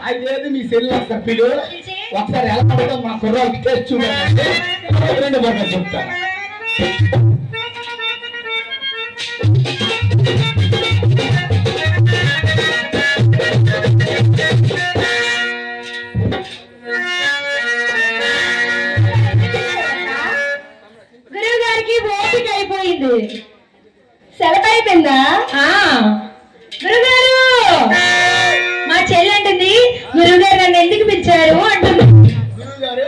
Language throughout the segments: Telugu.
అయితే మీ సెల్ సభ్యులు ఒకసారి ఎలా పడతాం మా కుర్రాళ్ళకి టేస్ట్ చూడండి. రెండు బాగా చెప్తాను. గురువు గారికి ఓపిక అయిపోయింది. సెలవు అయిపోయిందా? గురుగారు, మా చెల్లి అంటుంది గురువుగారు నన్ను ఎందుకు పిలిచారు అంటుంది. గురువుగారు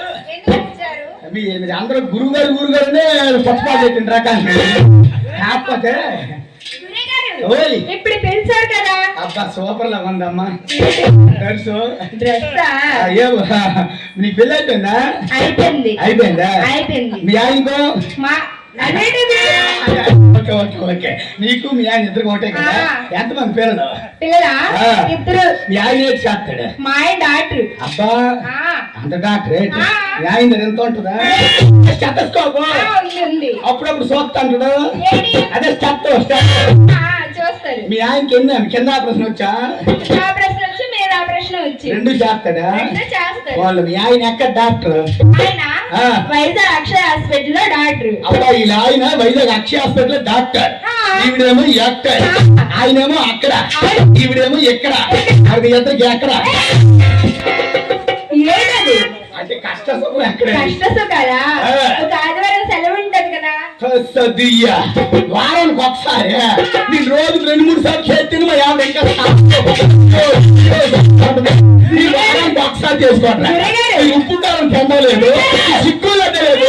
అందరూ గురువుగారు గురుగారునే పచ్చిపాటు పెట్టిన రకాన్ని కాకపోతే ఇప్పుడు పిలిచారు కదా. అబ్బా సూపర్ లా ఉందమ్మా. నీకు పెళ్ళి అయిపోయిందా? అయిపోయిందా? మీ ఆయనకో? ఓకే నీకు మీ ఆయన ఇద్దరు ఒకటే కదా. ఎంతమంది పిల్లలు? మీ ఆయన ఏంటి చేస్తాడు? మా ఆయన డాక్టర్. అబ్బా అంత డాక్టర్ ఏంటి? మీ ఆయన ఎంత ఉంటుందా? స్టెతస్కోప్ అప్పుడప్పుడు చూస్తాడు. అదే చూస్తారు. మీ ఆయనకి ఎన్ని కింద ఆపరేషన్ వచ్చా? రెండు చేస్తాడా? వాళ్ళు మీ ఆయన ఎక్కడ డాక్టర్? వైజాగ్ అక్షయ హాస్పిటల్ లో డాక్టర్. అబ్బా ఇలా ఆయన వైజాగ్ అక్షయ హాస్పిటల్ డాక్టర్. ఈవిడేమో ఎక్కడ, ఆయనేమో అక్కడ, ఈవిడేమో ఎక్కడ. అది ఇద్దరికి ఎక్కడ అంటే కష్ట సుఖం ఎక్కడ? కదా ఒక ఆదివారం సెలవు ఉంటది కదా. వారానికి ఒకసారి నేను రోజుకు 2-3 సార్లు చేతిని మా యాభై ఇంకా వారానికి ఒకసారి చేసుకోండి. ఉప్పు కాలం పొందలేదు, సిక్కులు లేదు.